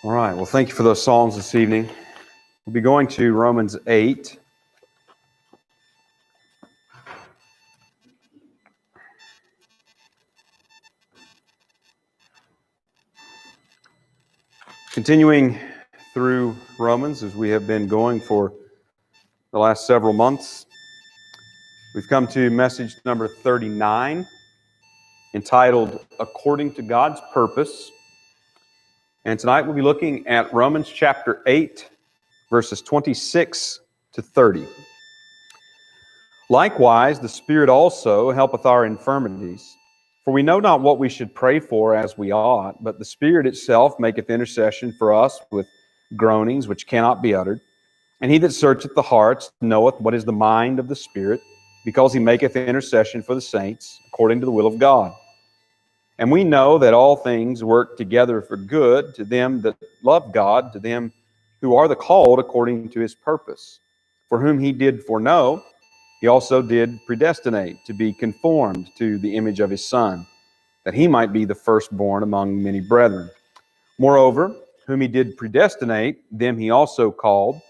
All right, well, thank you for those songs this evening. We'll be going to Romans 8. Continuing through Romans as we have been going for the last several months, we've come to message number 39, entitled According to God's Purpose. And tonight we'll be looking at Romans chapter 8, verses 26 to 30. Likewise, the Spirit also helpeth our infirmities. For we know not what we should pray for as we ought, but the Spirit itself maketh intercession for us with groanings which cannot be uttered. And he that searcheth the hearts knoweth what is the mind of the Spirit, because he maketh intercession for the saints according to the will of God. And we know that all things work together for good to them that love God, to them who are the called according to his purpose. For whom he did foreknow, he also did predestinate to be conformed to the image of his Son, that he might be the firstborn among many brethren. Moreover, whom he did predestinate, them he also called,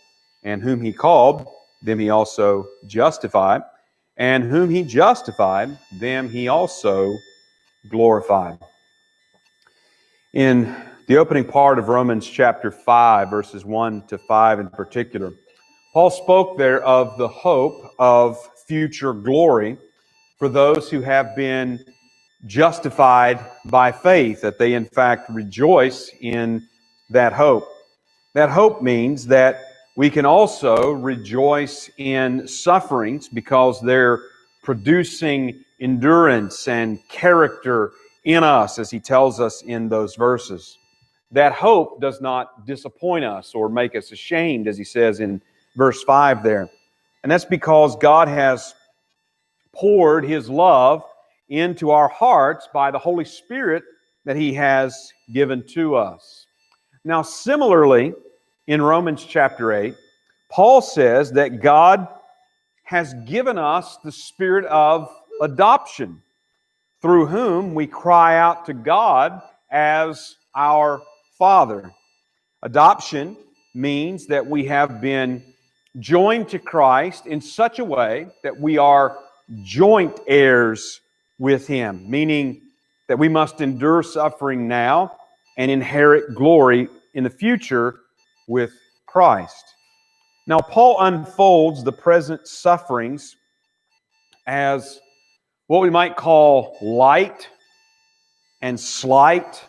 and whom he called, them he also justified, and whom he justified, them he also glorified. In the opening part of Romans chapter 5, verses 1 to 5 in particular, Paul spoke there of the hope of future glory for those who have been justified by faith, that they in fact rejoice in that hope. That hope means that we can also rejoice in sufferings because they're producing endurance and character in us, as he tells us in those verses. That hope does not disappoint us or make us ashamed, as he says in verse 5 there. And that's because God has poured his love into our hearts by the Holy Spirit that he has given to us. Now, similarly, in Romans chapter 8, Paul says that God has given us the spirit of adoption, through whom we cry out to God as our Father. Adoption means that we have been joined to Christ in such a way that we are joint heirs with him, meaning that we must endure suffering now and inherit glory in the future with Christ. Now, Paul unfolds the present sufferings as what we might call light and slight,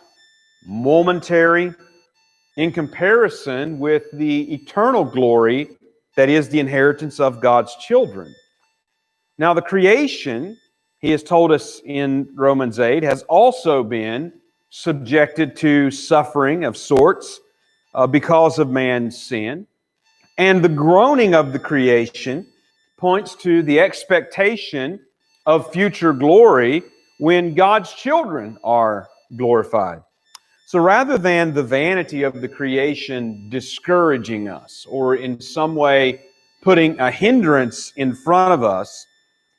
momentary, in comparison with the eternal glory that is the inheritance of God's children. Now, the creation, he has told us in Romans 8, has also been subjected to suffering of sorts because of man's sin. And the groaning of the creation points to the expectation of future glory when God's children are glorified. So rather than the vanity of the creation discouraging us or in some way putting a hindrance in front of us,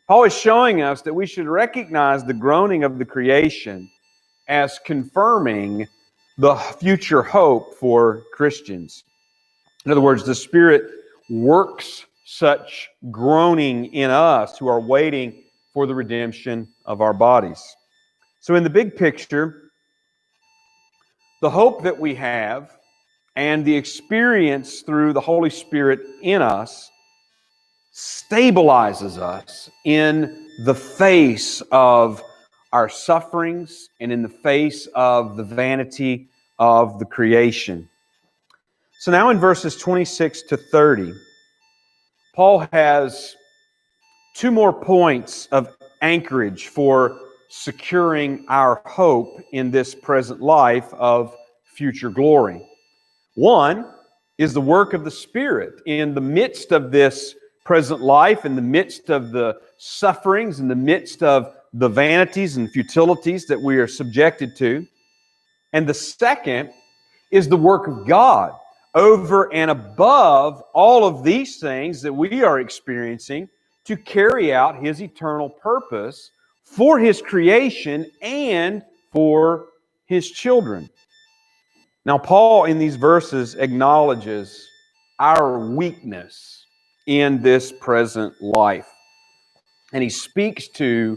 Paul is showing us that we should recognize the groaning of the creation as confirming the future hope for Christians. In other words, the Spirit works such groaning in us who are waiting for the redemption of our bodies. So in the big picture, the hope that we have and the experience through the Holy Spirit in us stabilizes us in the face of our sufferings and in the face of the vanity of the creation. So now in verses 26 to 30, Paul has two more points of anchorage for securing our hope in this present life of future glory. One is the work of the Spirit in the midst of this present life, in the midst of the sufferings, in the midst of the vanities and futilities that we are subjected to. And the second is the work of God over and above all of these things that we are experiencing to carry out his eternal purpose for his creation and for his children. Now, Paul in these verses acknowledges our weakness in this present life. And he speaks to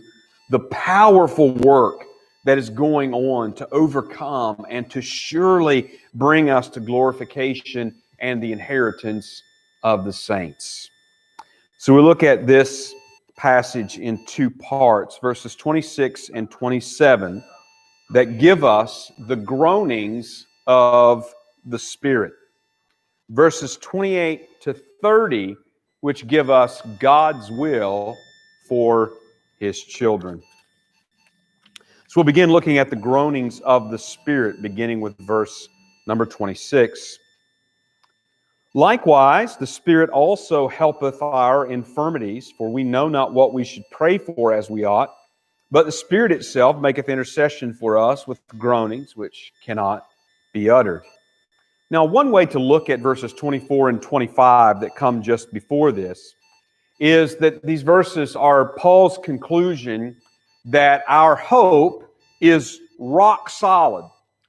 the powerful work that is going on to overcome and to surely bring us to glorification and the inheritance of the saints. So we look at this passage in two parts, verses 26 and 27, that give us the groanings of the Spirit. Verses 28 to 30, which give us God's will for His children. So we'll begin looking at the groanings of the Spirit, beginning with verse number 26. Likewise, the Spirit also helpeth our infirmities, for we know not what we should pray for as we ought, but the Spirit itself maketh intercession for us with groanings which cannot be uttered. Now, one way to look at verses 24 and 25 that come just before this is that these verses are Paul's conclusion that our hope is rock solid,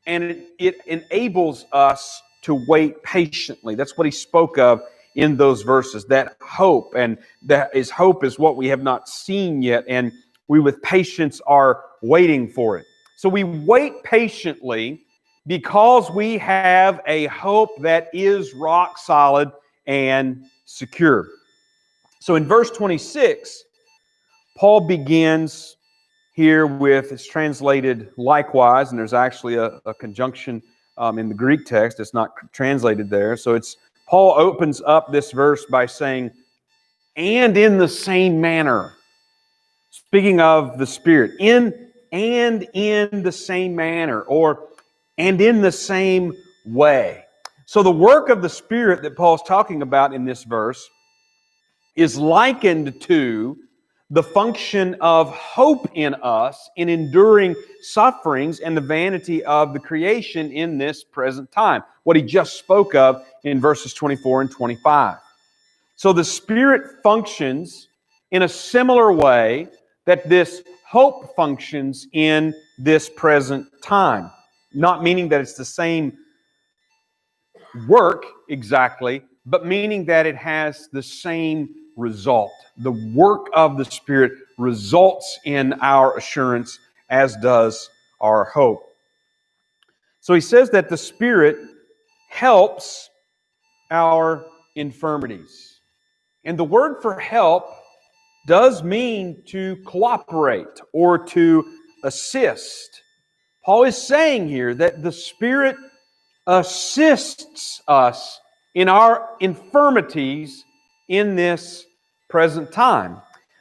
and it enables us to wait patiently. That's what he spoke of in those verses, that hope, and that is hope is what we have not seen yet, and we with patience are waiting for it. So we wait patiently because we have a hope that is rock solid and secure. So in verse 26, Paul begins here with, it's translated likewise, and there's actually a conjunction in the Greek text. It's not translated there. So it's Paul opens up this verse by saying, and in the same manner. Speaking of the Spirit, in the same manner, or and in the same way. So the work of the Spirit that Paul's talking about in this verse is likened to the function of hope in us in enduring sufferings and the vanity of the creation in this present time. What he just spoke of in verses 24 and 25. So the Spirit functions in a similar way that this hope functions in this present time. Not meaning that it's the same work exactly, but meaning that it has the same result. The work of the Spirit results in our assurance, as does our hope. So he says that the Spirit helps our infirmities. And the word for help does mean to cooperate or to assist. Paul is saying here that the Spirit assists us in our infirmities in this present time.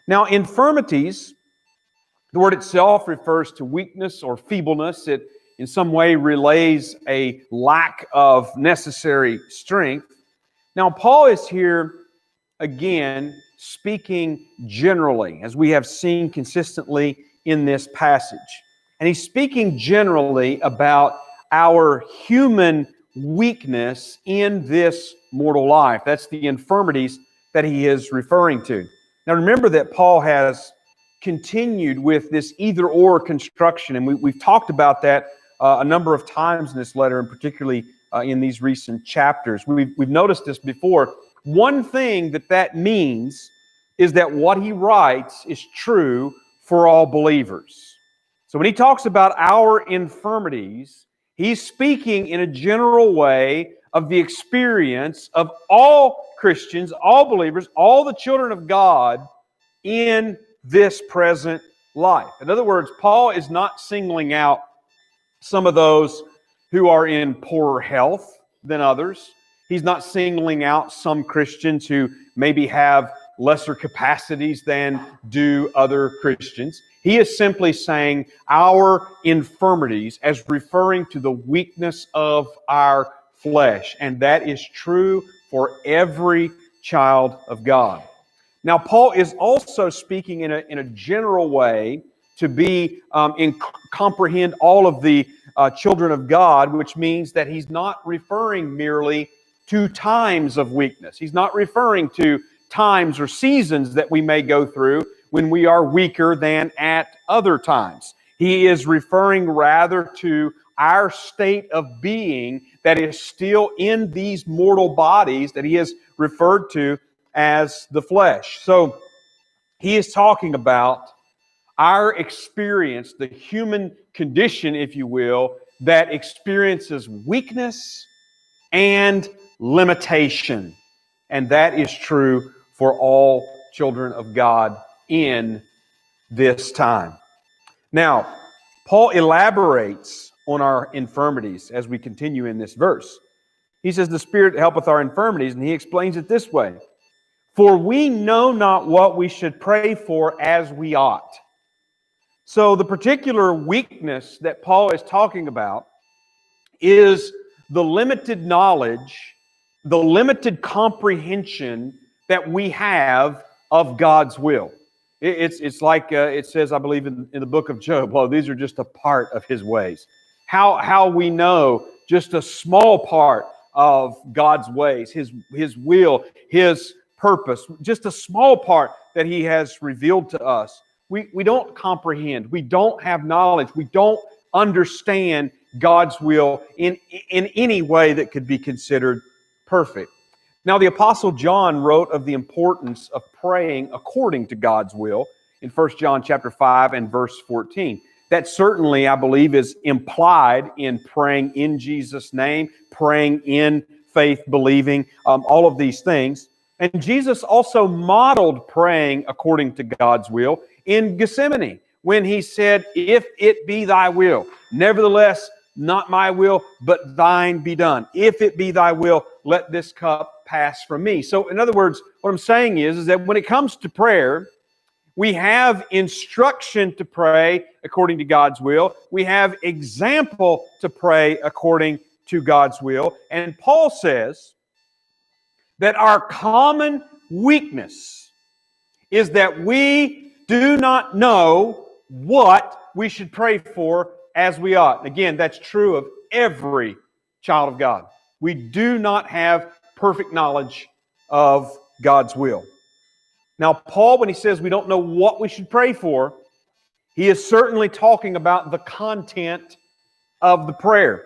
Now, infirmities, the word itself refers to weakness or feebleness. It in some way relays a lack of necessary strength. Now, Paul is here again speaking generally, as we have seen consistently in this passage. And he's speaking generally about our human weakness in this mortal life. That's the infirmities that he is referring to. Now remember that Paul has continued with this either-or construction, and we've talked about that a number of times in this letter, and particularly in these recent chapters. We've noticed this before. One thing that means is that what he writes is true for all believers. So when he talks about our infirmities, he's speaking in a general way of the experience of all Christians, all believers, all the children of God in this present life. In other words, Paul is not singling out some of those who are in poorer health than others. He's not singling out some Christians who maybe have lesser capacities than do other Christians. He is simply saying our infirmities as referring to the weakness of our flesh. And that is true for every child of God. Now, Paul is also speaking in a general way to comprehend all of the children of God, which means that he's not referring merely to times of weakness. He's not referring to times or seasons that we may go through when we are weaker than at other times. He is referring rather to our state of being that is still in these mortal bodies that he has referred to as the flesh. So he is talking about our experience, the human condition, if you will, that experiences weakness and limitation. And that is true for all children of God in this time. Now, Paul elaborates on our infirmities as we continue in this verse. He says, the Spirit helpeth our infirmities, and he explains it this way. For we know not what we should pray for as we ought. So the particular weakness that Paul is talking about is the limited knowledge, the limited comprehension that we have of God's will. It's like it says, I believe, in the book of Job, well, these are just a part of his ways. How we know just a small part of God's ways, his will, his purpose, just a small part that he has revealed to us. We don't comprehend. We don't have knowledge. We don't understand God's will in any way that could be considered perfect. Now, the Apostle John wrote of the importance of praying according to God's will in 1 John chapter 5 and verse 14. That certainly, I believe, is implied in praying in Jesus' name, praying in faith, believing, all of these things. And Jesus also modeled praying according to God's will in Gethsemane when he said, if it be thy will, nevertheless, not my will, but thine be done. If it be thy will, let this cup pass from me. So in other words, what I'm saying is that when it comes to prayer, we have instruction to pray according to God's will. We have example to pray according to God's will. And Paul says that our common weakness is that we do not know what we should pray for as we ought. Again, that's true of every child of God. We do not have perfect knowledge of God's will. Now, Paul, when he says we don't know what we should pray for, he is certainly talking about the content of the prayer.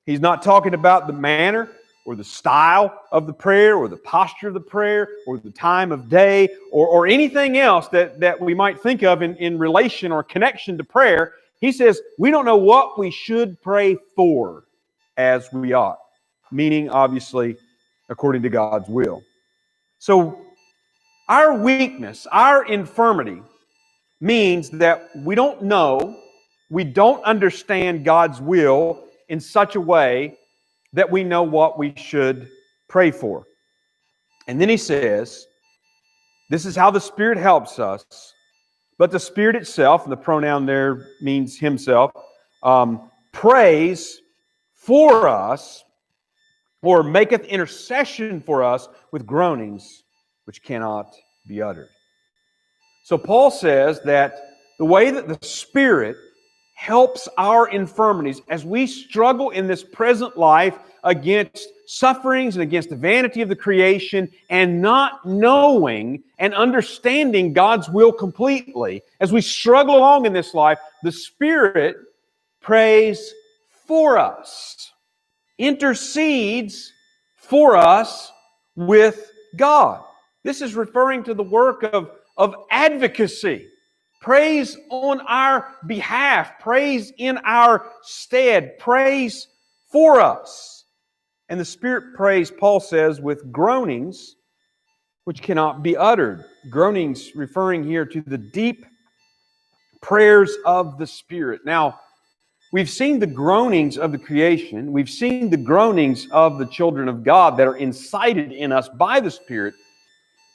He's not talking about the manner or the style of the prayer or the posture of the prayer or the time of day or anything else that we might think of in relation or connection to prayer. He says we don't know what we should pray for as we ought, meaning obviously according to God's will. So our weakness, our infirmity, means that we don't know, we don't understand God's will in such a way that we know what we should pray for. And then he says, this is how the Spirit helps us, but the Spirit itself, and the pronoun there means himself, prays for us, or maketh intercession for us with groanings which cannot be uttered. So Paul says that the way that the Spirit helps our infirmities as we struggle in this present life against sufferings and against the vanity of the creation and not knowing and understanding God's will completely, as we struggle along in this life, the Spirit prays for us, intercedes for us with God. This is referring to the work of advocacy. Praise on our behalf. Praise in our stead. Praise for us. And the Spirit prays, Paul says, with groanings which cannot be uttered. Groanings referring here to the deep prayers of the Spirit. Now, we've seen the groanings of the creation. We've seen the groanings of the children of God that are incited in us by the Spirit.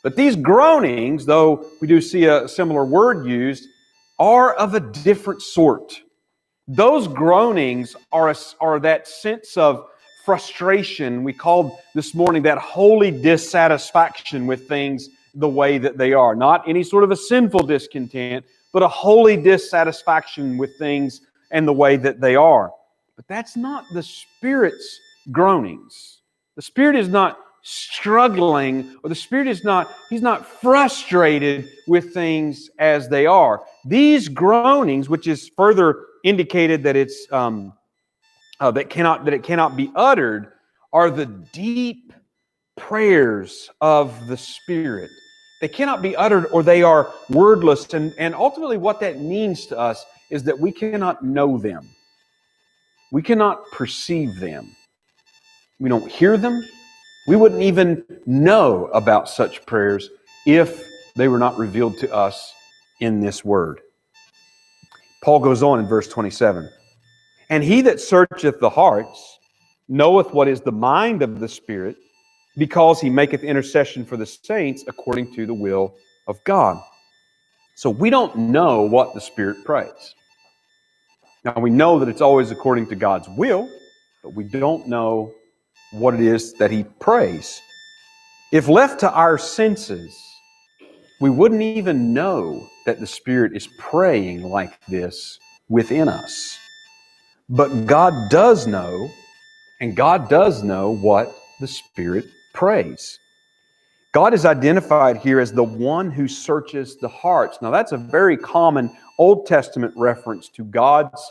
But these groanings, though we do see a similar word used, are of a different sort. Those groanings are that sense of frustration. We called this morning that holy dissatisfaction with things the way that they are. Not any sort of a sinful discontent, but a holy dissatisfaction with things and the way that they are. But that's not the Spirit's groanings. The Spirit is not struggling, or the Spirit is not, He's not frustrated with things as they are. These groanings, which is further indicated that it's that it cannot be uttered are the deep prayers of the Spirit. They cannot be uttered, or they are wordless. And ultimately what that means to us is that we cannot know them. We cannot perceive them. We don't hear them. We wouldn't even know about such prayers if they were not revealed to us in this word. Paul goes on in verse 27. And he that searcheth the hearts knoweth what is the mind of the Spirit, because he maketh intercession for the saints according to the will of God. So we don't know what the Spirit prays. Now we know that it's always according to God's will, but we don't know what it is that he prays. If left to our senses, we wouldn't even know that the Spirit is praying like this within us. But God does know, and God does know what the Spirit prays. God is identified here as the one who searches the hearts. Now that's a very common Old Testament reference to God's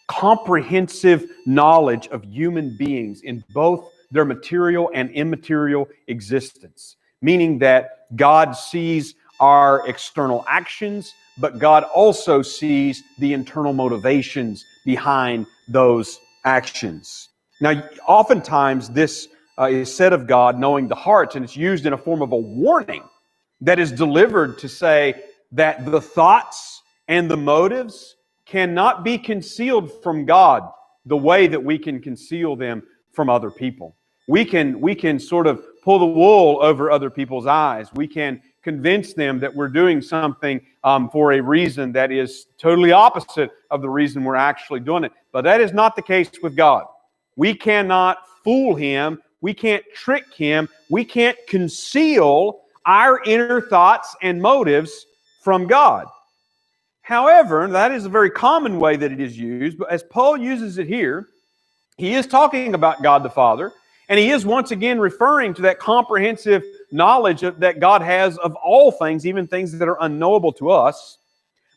comprehensive knowledge of human beings in both their material and immaterial existence. Meaning that God sees our external actions, but God also sees the internal motivations behind those actions. Now, oftentimes this is said of God knowing the hearts, and it's used in a form of a warning that is delivered to say that the thoughts and the motives cannot be concealed from God the way that we can conceal them from other people. We can sort of pull the wool over other people's eyes. We can convince them that we're doing something for a reason that is totally opposite of the reason we're actually doing it. But that is not the case with God. We cannot fool Him. We can't trick Him. We can't conceal our inner thoughts and motives from God. However, that is a very common way that it is used, but as Paul uses it here, he is talking about God the Father, and he is once again referring to that comprehensive knowledge that God has of all things, even things that are unknowable to us.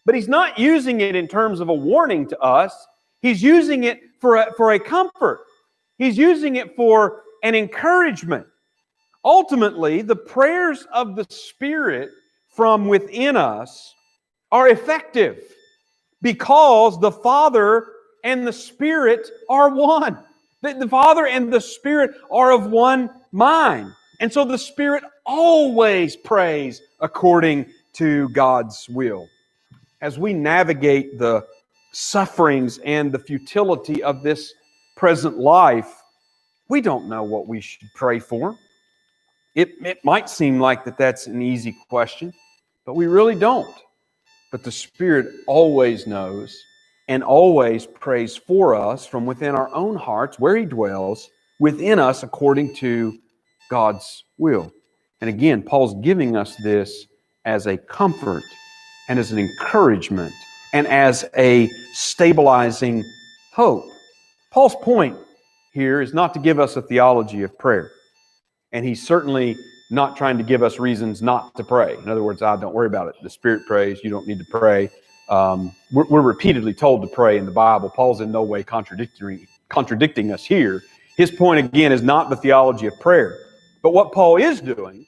But he's not using it in terms of a warning to us. He's using it for a comfort. He's using it for an encouragement. Ultimately, the prayers of the Spirit from within us are effective because the Father and the Spirit are one. The Father and the Spirit are of one mind. And so the Spirit always prays according to God's will. As we navigate the sufferings and the futility of this present life, we don't know what we should pray for. It might seem like that's an easy question, but we really don't. But the Spirit always knows and always prays for us from within our own hearts, where He dwells within us according to God's will. And again, Paul's giving us this as a comfort and as an encouragement and as a stabilizing hope. Paul's point here is not to give us a theology of prayer. And he's certainly not trying to give us reasons not to pray. In other words, don't worry about it. The Spirit prays. You don't need to pray. We're repeatedly told to pray in the Bible. Paul's in no way contradicting us here. His point, again, is not the theology of prayer. But what Paul is doing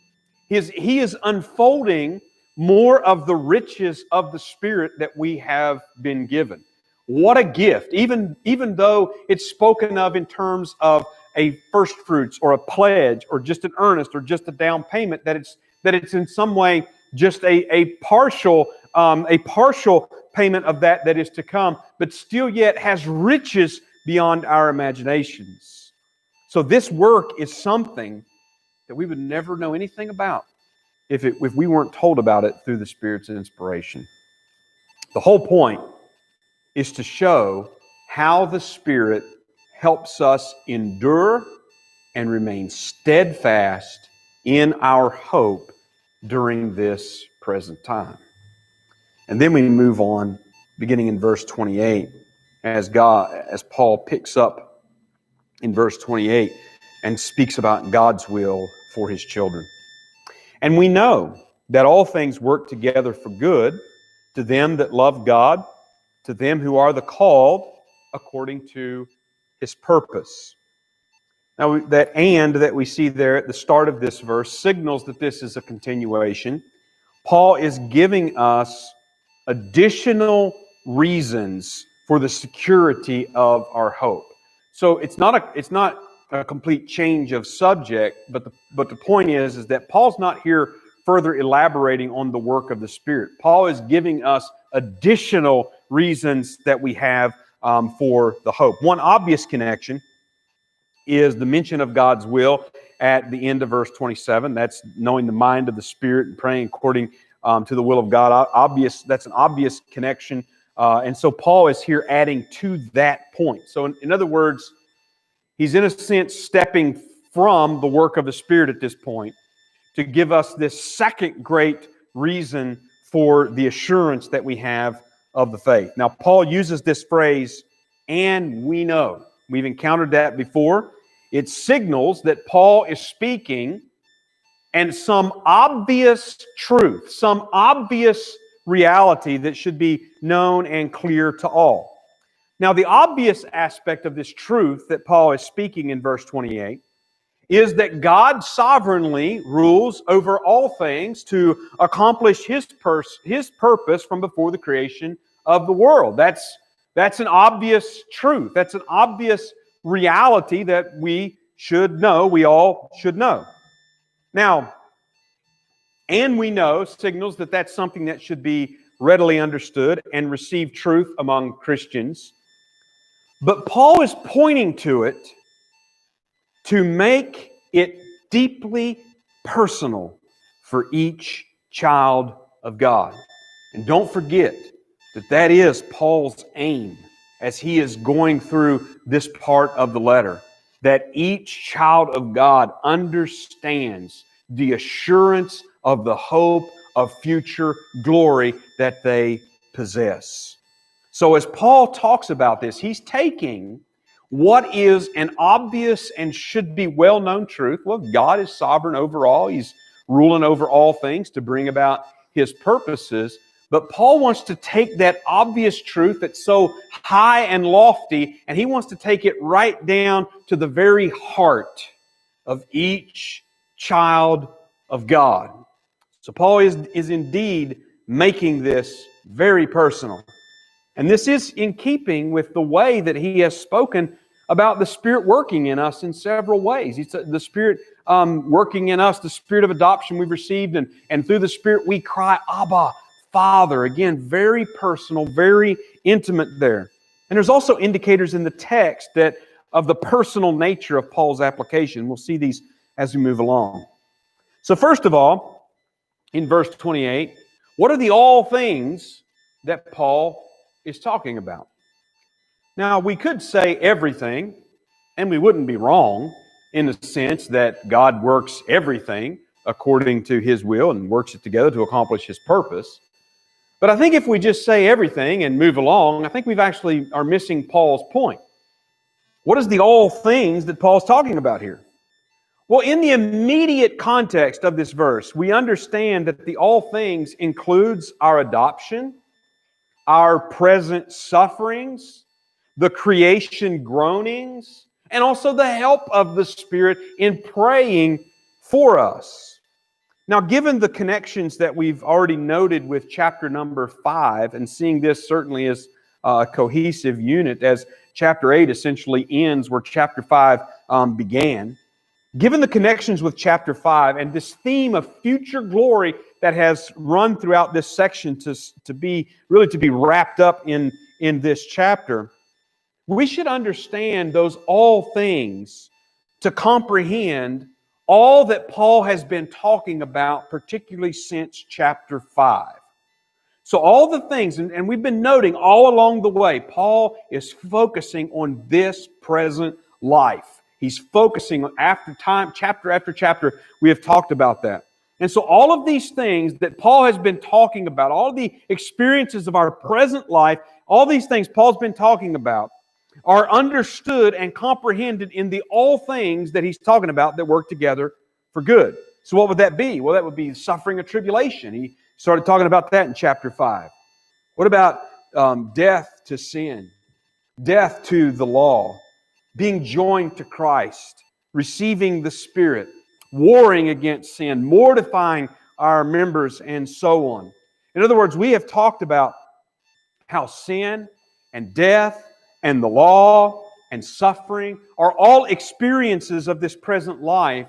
is he is unfolding more of the riches of the Spirit that we have been given. What a gift, even though it's spoken of in terms of a first fruits or a pledge or just an earnest or just a down payment, that it's in some way just a partial payment of that is to come, but still yet has riches beyond our imaginations. So this work is something that we would never know anything about if we weren't told about it through the Spirit's inspiration. The whole point is to show how the Spirit helps us endure and remain steadfast in our hope during this present time. And then we move on, beginning in verse 28, as Paul picks up in verse 28 and speaks about God's will for His children. And we know that all things work together for good to them that love God, to them who are the called according to His purpose. Now, that "and" that we see there at the start of this verse signals that this is a continuation. Paul is giving us additional reasons for the security of our hope. So it's not a complete change of subject, but the point is that Paul's not here further elaborating on the work of the Spirit. Paul is giving us additional reasons that we have for the hope. One obvious connection is the mention of God's will at the end of verse 27. That's knowing the mind of the Spirit and praying according to the will of God. That's an obvious connection. And so Paul is here adding to that point. So in other words, he's in a sense stepping from the work of the Spirit at this point to give us this second great reason for the assurance that we have of the faith. Now, Paul uses this phrase, "and we know." We've encountered that before. It signals that Paul is speaking and some obvious truth, some obvious reality that should be known and clear to all. Now, the obvious aspect of this truth that Paul is speaking in verse 28 is that God sovereignly rules over all things to accomplish His purpose from before the creation of the world. That's an obvious truth. That's an obvious reality that we should know, we all should know. Now, "and we know" signals that that's something that should be readily understood and receive truth among Christians. But Paul is pointing to it to make it deeply personal for each child of God. And don't forget that that is Paul's aim as he is going through this part of the letter, that each child of God understands the assurance of the hope of future glory that they possess. So as Paul talks about this, he's taking what is an obvious and should be well-known truth. Well, God is sovereign over all. He's ruling over all things to bring about His purposes. But Paul wants to take that obvious truth that's so high and lofty, and he wants to take it right down to the very heart of each child of God. So Paul is indeed making this very personal. And this is in keeping with the way that he has spoken about the Spirit working in us in several ways. It's the Spirit working in us, the Spirit of adoption we've received, and through the Spirit we cry, "Abba, Father." Again, very personal, very intimate there. And there's also indicators in the text that of the personal nature of Paul's application. We'll see these as we move along. So first of all, in verse 28, what are the all things that Paul is talking about? Now, we could say everything, and we wouldn't be wrong in the sense that God works everything according to His will and works it together to accomplish His purpose. But I think if we just say everything and move along, I think we've actually are missing Paul's point. What is the all things that Paul's talking about here? Well, in the immediate context of this verse, we understand that the all things includes our adoption, our present sufferings, the creation groanings, and also the help of the Spirit in praying for us. Now, given the connections that we've already noted with chapter number 5, and seeing this certainly as a cohesive unit, as chapter 8 essentially ends where chapter 5 began, given the connections with chapter 5 and this theme of future glory that has run throughout this section to be wrapped up in this chapter, we should understand those all things to comprehend all that Paul has been talking about, particularly since chapter 5. So all the things, and we've been noting all along the way, Paul is focusing on this present life. He's focusing chapter after chapter, we have talked about that. And so all of these things that Paul has been talking about, all the experiences of our present life, all these things Paul's been talking about are understood and comprehended in the all things that he's talking about that work together for good. So what would that be? Well, that would be suffering of tribulation. He started talking about that in chapter 5. What about death to sin, death to the law, being joined to Christ, receiving the Spirit, warring against sin, mortifying our members, and so on. In other words, we have talked about how sin and death and the law and suffering are all experiences of this present life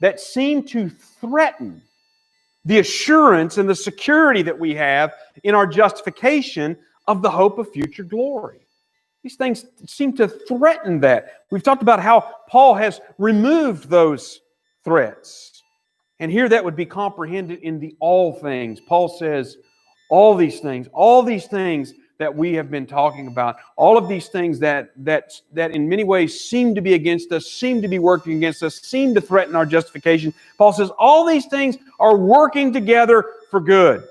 that seem to threaten the assurance and the security that we have in our justification of the hope of future glory. These things seem to threaten that. We've talked about how Paul has removed those threats. And here that would be comprehended in the all things. Paul says, all these things that we have been talking about, all of these things that in many ways seem to be against us, seem to be working against us, seem to threaten our justification. Paul says, all these things are working together for good.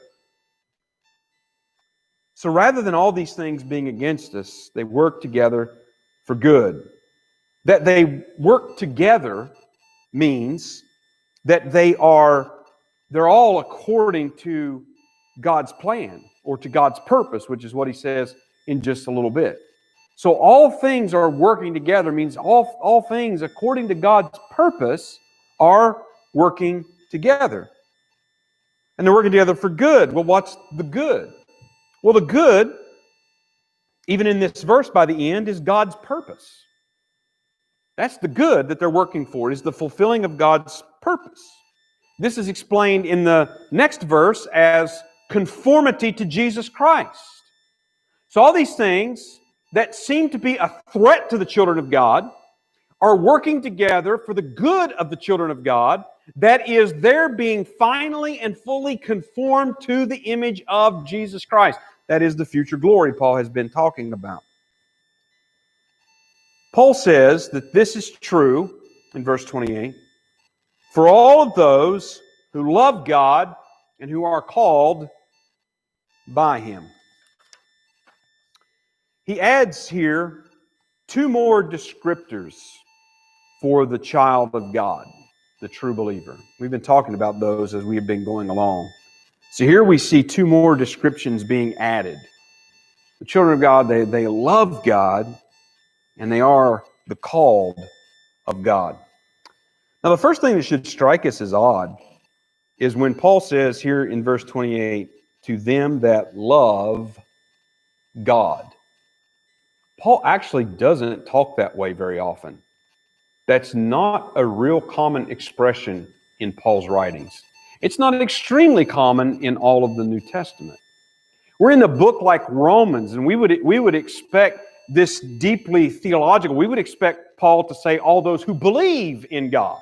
So rather than all these things being against us, they work together for good. That they work together means that they're all according to God's plan or to God's purpose, which is what he says in just a little bit. So all things are working together means all things according to God's purpose are working together. And they're working together for good. Well, what's the good? Well, the good, even in this verse by the end, is God's purpose. That's the good that they're working for, is the fulfilling of God's purpose. This is explained in the next verse as conformity to Jesus Christ. So all these things that seem to be a threat to the children of God are working together for the good of the children of God. That is, their being finally and fully conformed to the image of Jesus Christ. That is the future glory Paul has been talking about. Paul says that this is true in verse 28 for all of those who love God and who are called by Him. He adds here two more descriptors for the child of God, the true believer. We've been talking about those as we have been going along. So here we see two more descriptions being added. The children of God, they love God, and they are the called of God. Now, the first thing that should strike us as odd is when Paul says here in verse 28, to them that love God. Paul actually doesn't talk that way very often. That's not a real common expression in Paul's writings. It's not extremely common in all of the New Testament. We're in a book like Romans, and we would expect this deeply theological. We would expect Paul to say, all those who believe in God,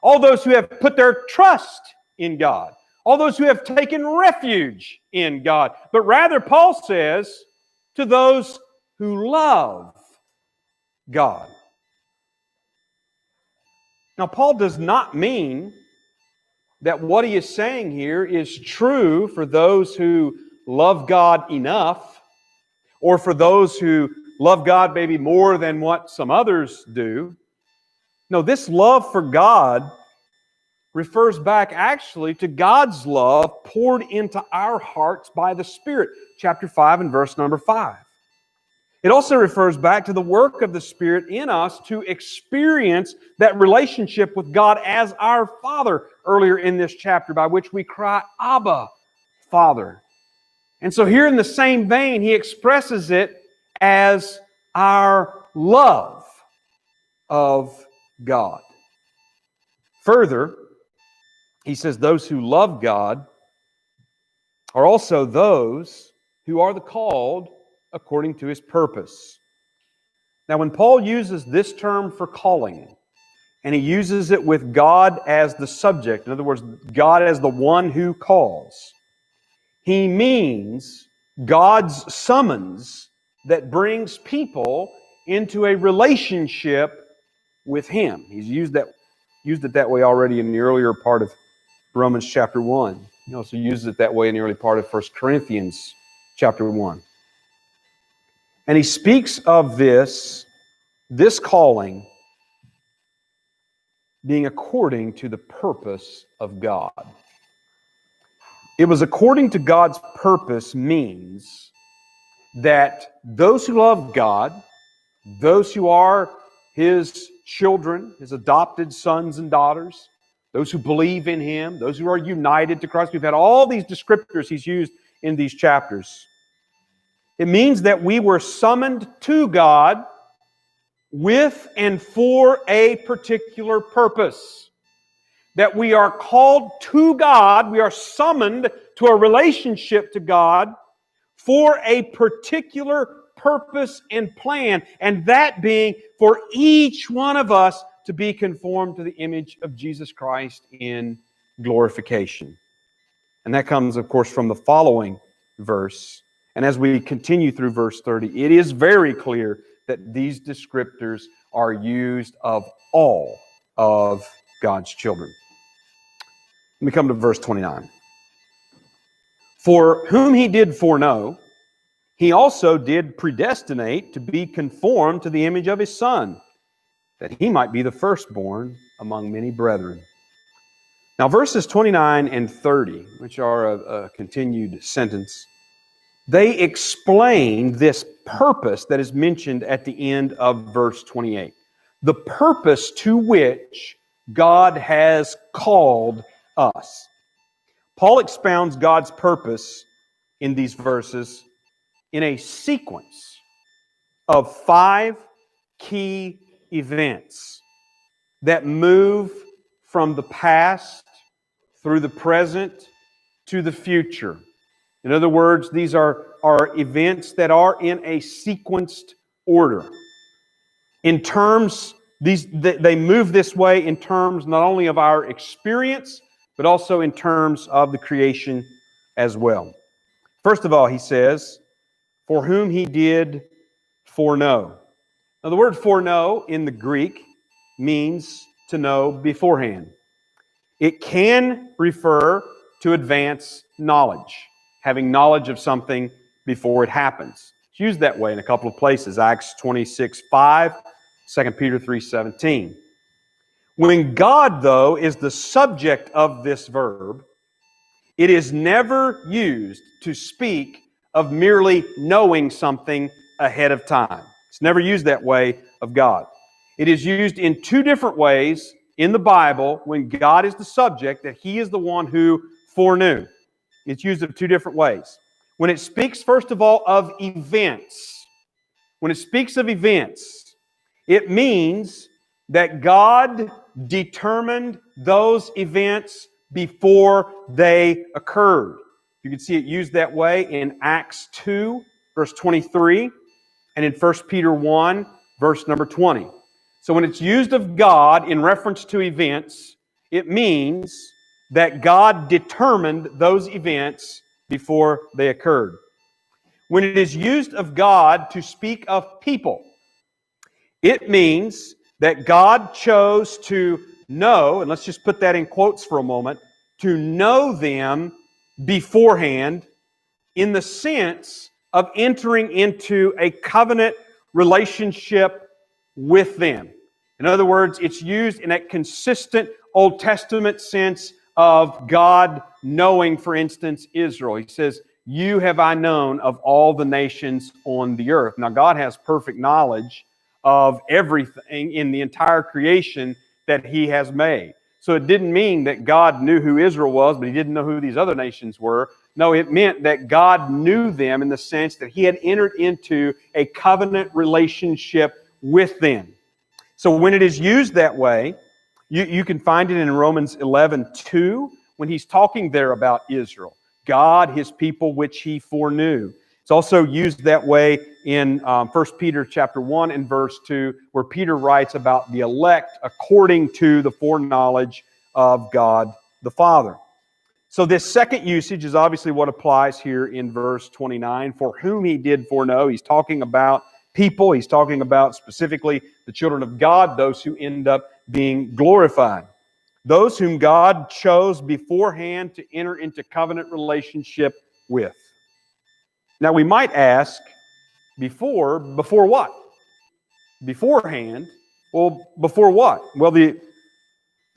all those who have put their trust in God, all those who have taken refuge in God. But rather, Paul says, to those who love God. Now, Paul does not mean that what he is saying here is true for those who love God enough, or for those who love God maybe more than what some others do. No, this love for God refers back actually to God's love poured into our hearts by the Spirit. Chapter 5 and verse number 5. It also refers back to the work of the Spirit in us to experience that relationship with God as our Father earlier in this chapter, by which we cry, Abba, Father. And so here in the same vein, he expresses it as our love of God. Further, he says those who love God are also those who are the called according to His purpose. Now, when Paul uses this term for calling, and he uses it with God as the subject, in other words, God as the one who calls, he means God's summons that brings people into a relationship with Him. He's used it that way already in the earlier part of Romans chapter 1. He also uses it that way in the early part of 1 Corinthians chapter 1. And he speaks of this calling being according to the purpose of God. It was according to God's purpose means that those who love God, those who are His children, His adopted sons and daughters, those who believe in Him, those who are united to Christ. We've had all these descriptors He's used in these chapters. It means that we were summoned to God with and for a particular purpose. That we are called to God, we are summoned to a relationship to God for a particular purpose and plan, and that being for each one of us to be conformed to the image of Jesus Christ in glorification. And that comes, of course, from the following verse. And as we continue through verse 30, it is very clear that these descriptors are used of all of God's children. Let me come to verse 29. For whom He did foreknow, He also did predestinate to be conformed to the image of His Son, that He might be the firstborn among many brethren. Now, verses 29 and 30, which are a continued sentence, they explain this purpose that is mentioned at the end of verse 28. The purpose to which God has called us. Paul expounds God's purpose in these verses in a sequence of 5 key events that move from the past through the present to the future. In other words, these are events that are in a sequenced order. In terms, they move this way in terms not only of our experience, but also in terms of the creation as well. First of all, he says, for whom He did foreknow. Now, the word foreknow in the Greek means to know beforehand. It can refer to advanced knowledge, having knowledge of something before it happens. It's used that way in a couple of places. Acts 26:5, 2 Peter 3:17. When God, though, is the subject of this verb, it is never used to speak of merely knowing something ahead of time. It's never used that way of God. It is used in 2 different ways in the Bible when God is the subject, that He is the one who foreknew. It's used in 2 different ways. When it speaks, first of all, of events, when it speaks of events, it means that God determined those events before they occurred. You can see it used that way in Acts 2, verse 23, and in 1 Peter 1, verse number 20. So when it's used of God in reference to events, it means that God determined those events before they occurred. When it is used of God to speak of people, it means that God chose to know, and let's just put that in quotes for a moment, to know them beforehand in the sense of entering into a covenant relationship with them. In other words, it's used in that consistent Old Testament sense of God knowing, for instance, Israel. He says, you have I known of all the nations on the earth. Now, God has perfect knowledge of everything in the entire creation that He has made. So it didn't mean that God knew who Israel was, but He didn't know who these other nations were. No, it meant that God knew them in the sense that He had entered into a covenant relationship with them. So when it is used that way, you can find it in Romans 11:2 when he's talking there about Israel. God, His people, which He foreknew. It's also used that way in 1 Peter chapter 1 and verse 2, where Peter writes about the elect according to the foreknowledge of God the Father. So this second usage is obviously what applies here in verse 29. For whom He did foreknow. He's talking about people. He's talking about specifically the children of God, those who end up being glorified. Those whom God chose beforehand to enter into covenant relationship with. Now we might ask, before what? Beforehand? Well, before what? Well, the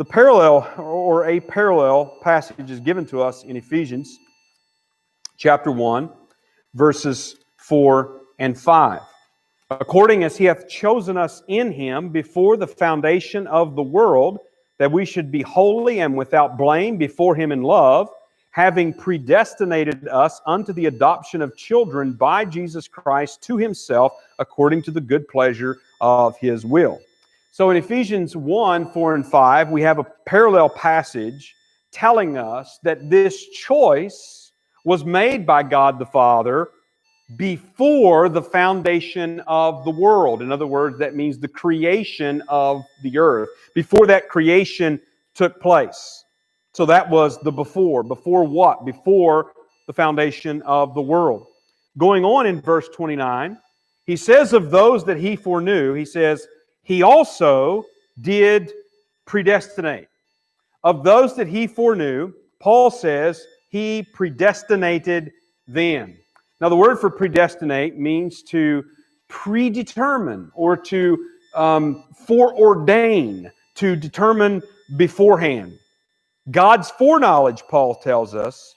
parallel or a parallel passage is given to us in Ephesians chapter 1, verses 4 and 5. according as he hath chosen us in him before the foundation of the world, that we should be holy and without blame before him in love, having predestinated us unto the adoption of children by Jesus Christ to himself, according to the good pleasure of his will. So in Ephesians 1, 4, and 5, we have a parallel passage telling us that this choice was made by God the Father before the foundation of the world. In other words, that means the creation of the earth. Before that creation took place. So that was the before. Before what? Before the foundation of the world. Going on in verse 29, he says of those that he foreknew, he says, he also did predestinate. Of those that he foreknew, Paul says, he predestinated them. Now, the word for predestinate means to predetermine or to foreordain, to determine beforehand. God's foreknowledge, Paul tells us,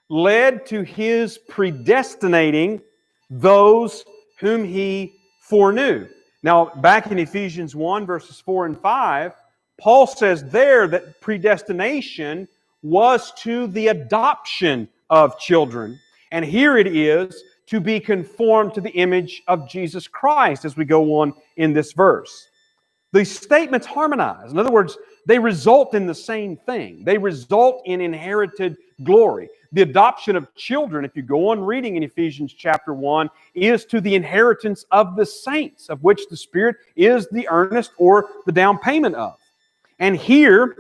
led to his predestinating those whom he foreknew. Now, back in Ephesians 1, verses 4 and 5, Paul says there that predestination was to the adoption of children. And here it is to be conformed to the image of Jesus Christ as we go on in this verse. These statements harmonize. In other words, they result in the same thing. They result in inherited glory. The adoption of children, if you go on reading in Ephesians chapter 1, is to the inheritance of the saints, of which the Spirit is the earnest or the down payment of. And here,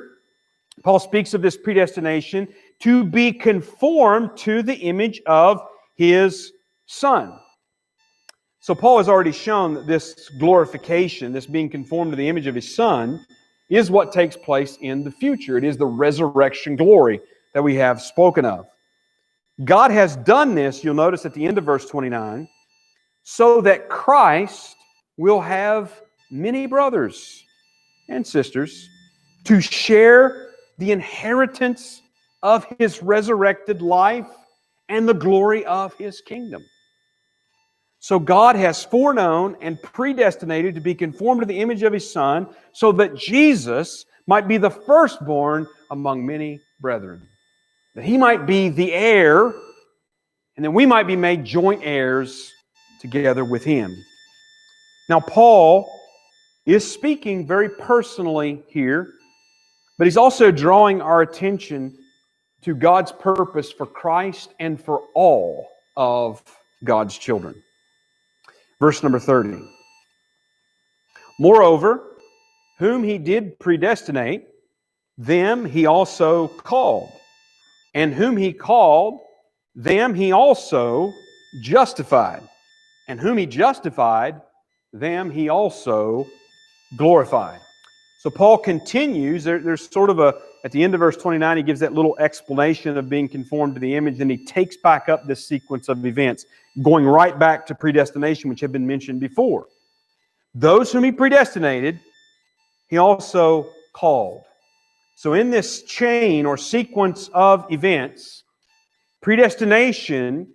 Paul speaks of this predestination to be conformed to the image of his Son. So Paul has already shown that this glorification, this being conformed to the image of his Son, is what takes place in the future. It is the resurrection glory that we have spoken of. God has done this, you'll notice at the end of verse 29, so that Christ will have many brothers and sisters to share the inheritance of his resurrected life and the glory of his kingdom. So God has foreknown and predestinated to be conformed to the image of his Son, so that Jesus might be the firstborn among many brethren. That he might be the heir, and then we might be made joint heirs together with him. Now, Paul is speaking very personally here, but he's also drawing our attention to God's purpose for Christ and for all of God's children. Verse number 30. Moreover, whom he did predestinate, them he also called. And whom he called, them he also justified. And whom he justified, them he also glorified. So Paul continues, there's sort of at the end of verse 29, he gives that little explanation of being conformed to the image, and he takes back up this sequence of events, going right back to predestination, which had been mentioned before. Those whom he predestinated, he also called. So in this chain or sequence of events, predestination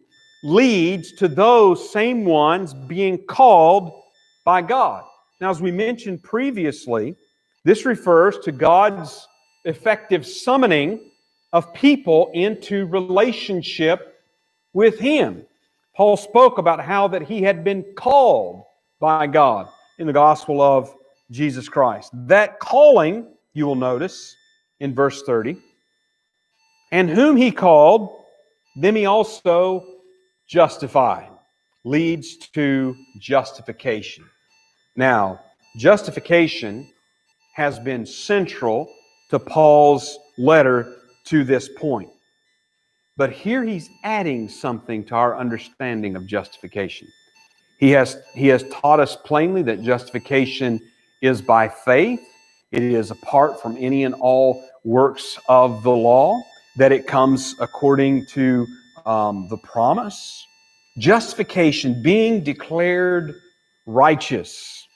leads to those same ones being called by God. Now, as we mentioned previously, this refers to God's effective summoning of people into relationship with him. Paul spoke about how that he had been called by God in the gospel of Jesus Christ. That calling, you will notice in verse 30, and whom he called, them he also justified, leads to justification. Now, justification has been central to Paul's letter to this point. But here he's adding something to our understanding of justification. He has taught us plainly that justification is by faith. It is apart from any and all works of the law, that it comes according to the promise. Justification, being declared righteous.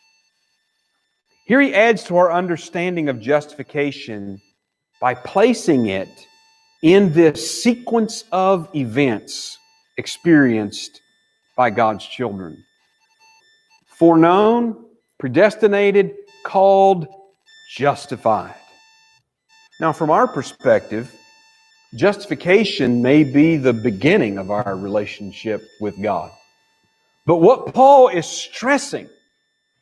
Here he adds to our understanding of justification by placing it in this sequence of events experienced by God's children. foreknown, predestinated, called, justified. Now, from our perspective, justification may be the beginning of our relationship with God. But what Paul is stressing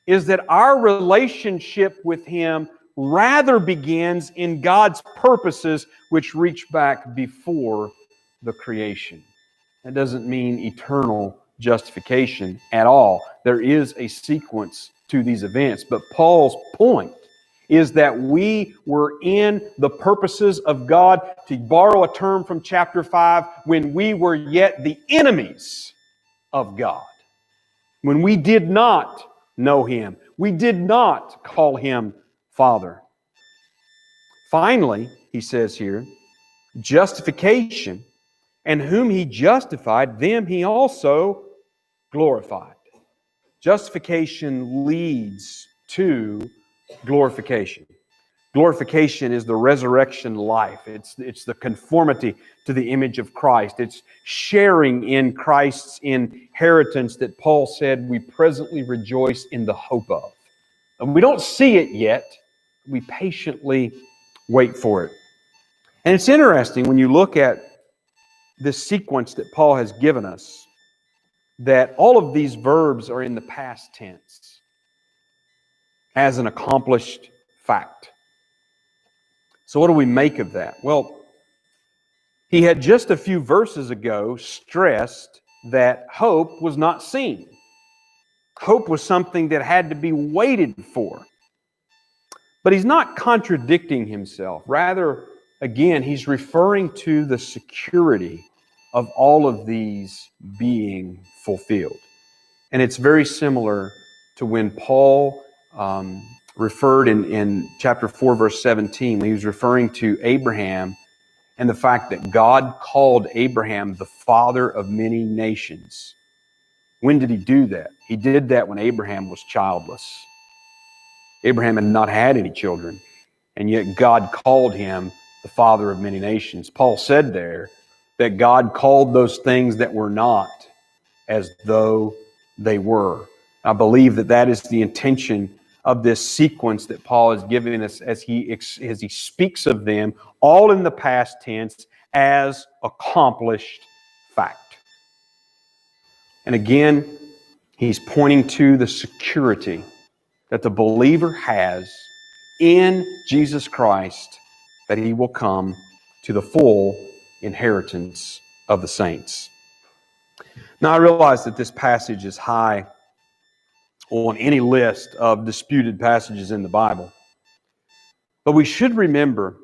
is that our relationship with Him rather begins in God's purposes, which reach back before the creation. That doesn't mean eternal justification at all. There is a sequence to these events. But Paul's point is that we were in the purposes of God, to borrow a term from chapter 5, when we were yet the enemies of God. When we did not know Him. We did not call Him Father. Finally, he says here, justification, and whom He justified, them He also glorified. Justification leads to glorification. Glorification is the resurrection life. It's the conformity to the image of Christ. It's sharing in Christ's inheritance that Paul said we presently rejoice in the hope of. And we don't see it yet. We patiently wait for it. And it's interesting when you look at this sequence that Paul has given us, that all of these verbs are in the past tense as an accomplished fact. So what do we make of that? Well, he had just a few verses ago stressed that hope was not seen. Hope was something that had to be waited for. But he's not contradicting himself. Rather, again, he's referring to the security of all of these being fulfilled. And it's very similar to when Paul referred in chapter 4, verse 17, when he was referring to Abraham and the fact that God called Abraham the father of many nations. When did He do that? He did that when Abraham was childless. Abraham had not had any children, and yet God called him the father of many nations. Paul said there that God called those things that were not as though they were. I believe that that is the intention of this sequence that Paul is giving us as he speaks of them, all in the past tense, as accomplished fact. And again, he's pointing to the security that the believer has in Jesus Christ, that he will come to the full inheritance of the saints. Now, I realize that this passage is high on any list of disputed passages in the Bible. But we should remember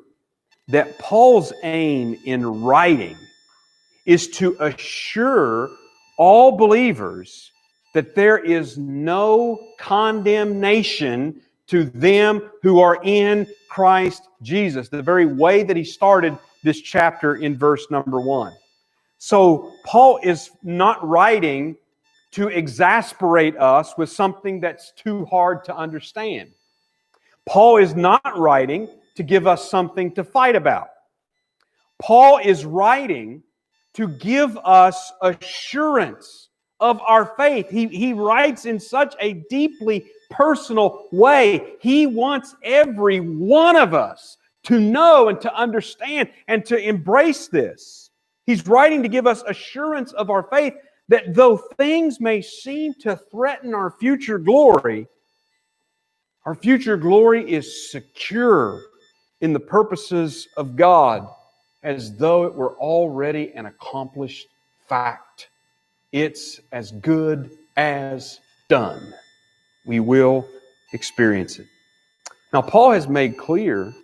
that Paul's aim in writing is to assure all believers that there is no condemnation to them who are in Christ Jesus. The very way that he started this chapter in verse number 1. So Paul is not writing to exasperate us with something that's too hard to understand. Paul is not writing to give us something to fight about. Paul is writing to give us assurance of our faith. He writes in such a deeply personal way. He wants every one of us to know and to understand and to embrace this. He's writing to give us assurance of our faith, that though things may seem to threaten our future glory is secure in the purposes of God, as though it were already an accomplished fact. It's as good as done. We will experience it. Now, Paul has made clear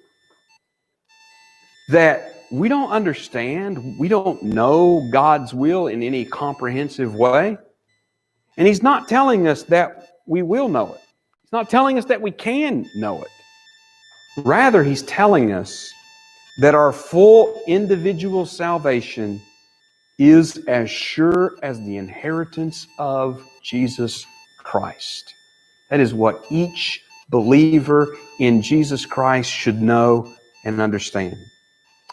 that we don't understand, we don't know God's will in any comprehensive way. And he's not telling us that we will know it. He's not telling us that we can know it. Rather, he's telling us that our full individual salvation is as sure as the inheritance of Jesus Christ. That is what each believer in Jesus Christ should know and understand.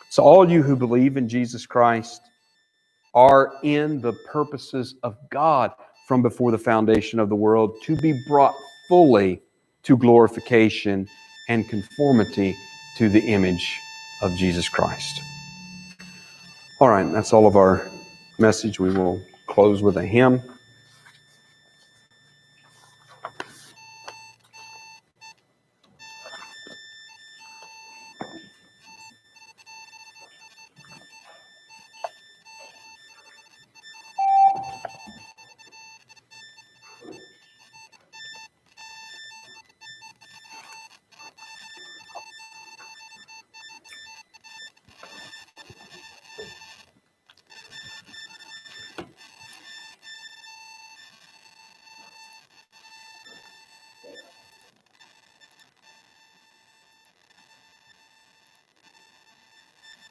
So all you who believe in Jesus Christ are in the purposes of God from before the foundation of the world, to be brought fully to glorification and conformity to the image of Jesus Christ. All right, that's all of our message. We will close with a hymn.